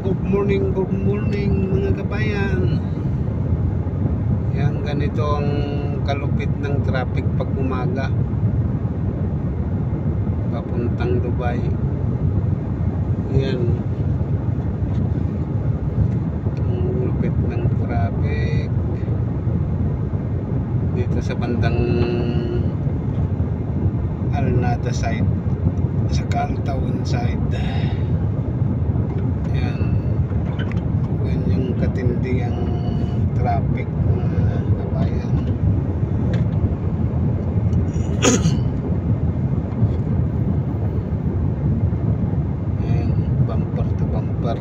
Good morning mga kabayan. Yan, ganito ang kalupit ng traffic pag umaga papuntang Dubai. Yan, ang lupit ng traffic dito sa bandang Al Nada side, sa Kaltawan side. Yan yung katindi ang traffic mga kabayan. Yan, bumper to bumper.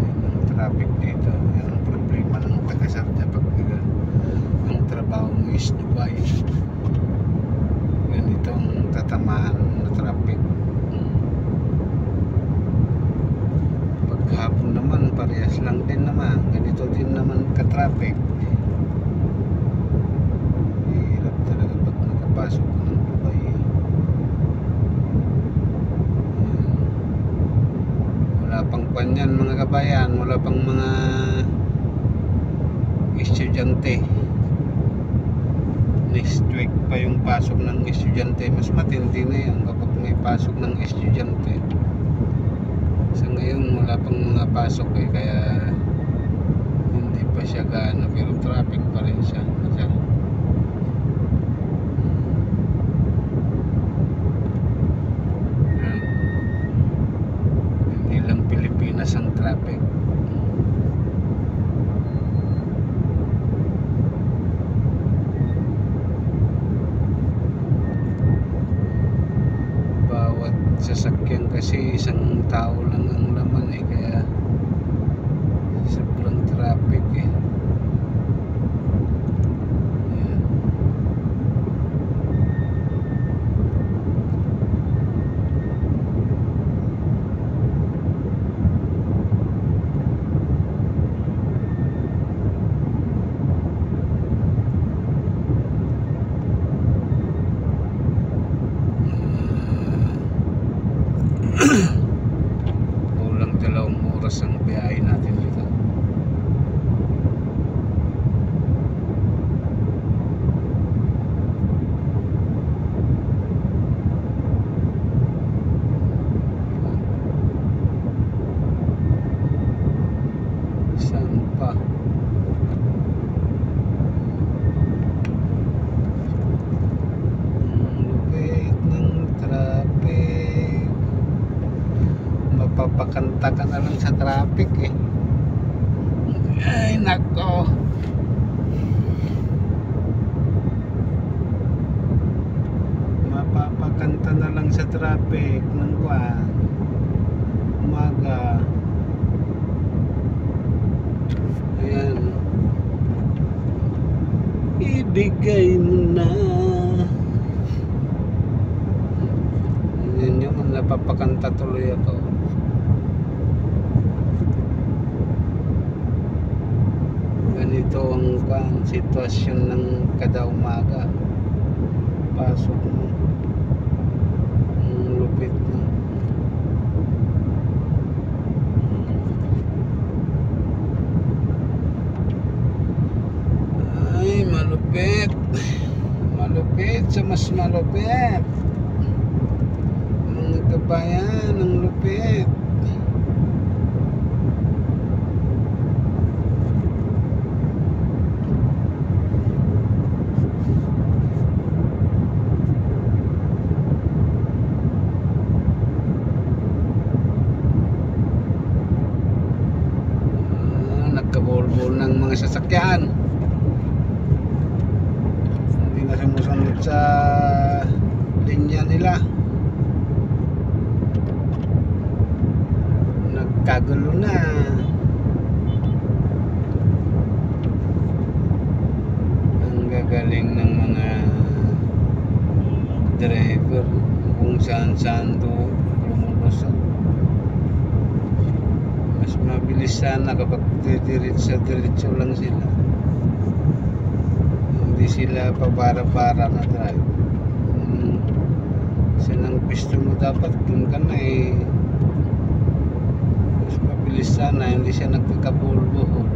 Yan ang traffic dito. Yan ang problema ng taga-Sarja pag ang trabaho mo is Dubai. Ganito ang tatamaan na traffic. Paghapon naman parehas lang din naman, ganito din naman ka-traffic. Hirap talaga pag nakapasok ko ng Dubai. Wala pang panyan mga kabayan, wala pang mga estudyante. Next week pa yung pasok ng estudyante. Mas matindi na yan kapag may pasok ng estudyante. Sa ngayon wala pang mga pasok kaya hindi pa siya gaano, pero traffic pa rin siya. Hindi lang Pilipinas ang traffic. Bawat sasakyan kasi isang tao lang ang laman kaya sobrang traffic Yan. Kulang 2 oras ang biyahe natin dito. Saan pa? Lupit ng traffic. Mapapakanta ka na lang sa traffic Ay nako, mapapakanta na lang sa traffic ng umaga. Ayan, ibigay mo na. Yan yung napapakanta tuloy ako. Ganito ang sitwasyon ng kada umaga. Pasok mo, ang lupit mo. Ay, malupit. Malupit sa mas malupit. Mga kabayan, ang lupit. Nagkabol-bol ng mga sasakyan, hindi na sumusunod sa linya nila. Nagkagulo na. Ang gagaling ng mga driver kung saan-saan to lumulusot. Mas mabilis sana kapag diretso lang sila. Hindi sila pabara-bara na drive. Isa ng gusto mo dapat dun ka na eh. Mas mabilis sana, hindi siya nagkakabulbuhol.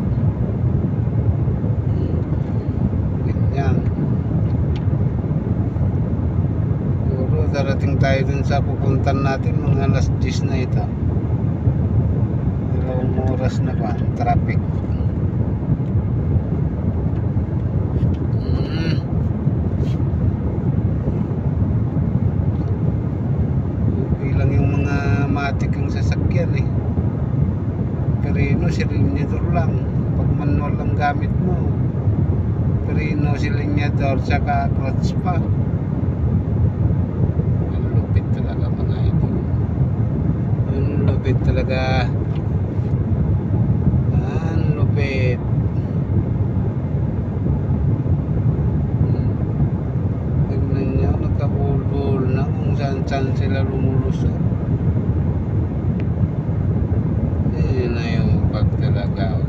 Ganyan. Siguro darating tayo dun sa pupuntan natin mga alas 10 na ito. 2 oras na pa, traffic. Okay lang yung mga matik ang sasakyan eh. Perino, silinyador lang. Pag manual ang gamit mo, perino, silinyador, saka clutch pa. Ang lupit talaga mga ito. Ang lupit talaga. Ang lupit. Tignan nyo, nagkabulbul na kung saan sila lumulusot. Yun na yung pagtalagaw.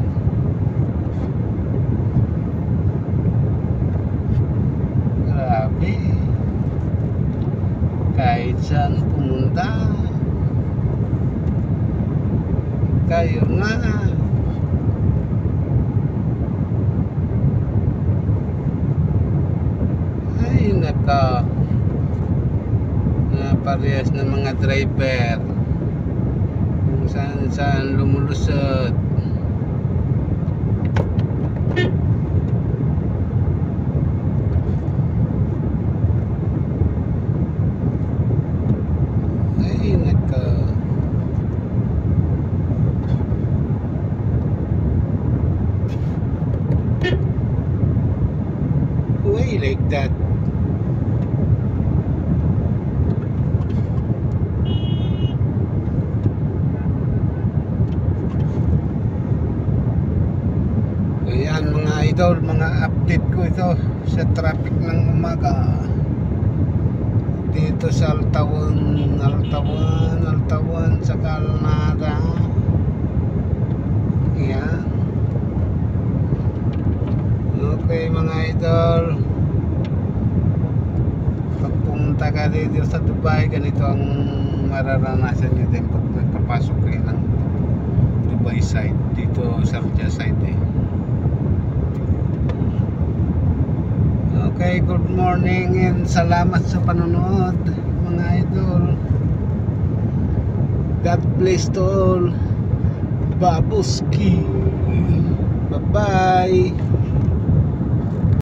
Grabe. Kahit saan pumunta, kayo nga. Ay naka, na parehas ng mga driver kung saan lumulusot. Ay naka, way like that. Ayan mga idol, mga update ko ito sa traffic ng umaga dito sa Altawan sa Calnada. Ayan. Okay mga idol, pag pumunta ka dito sa Dubai, ganito ang mararanasan nyo din pag nagpapasok kayo ng Dubai side, dito sa Sharjah side eh. Okay, good morning and salamat sa panonood mga idol. God bless to all. Babuski. Bye bye.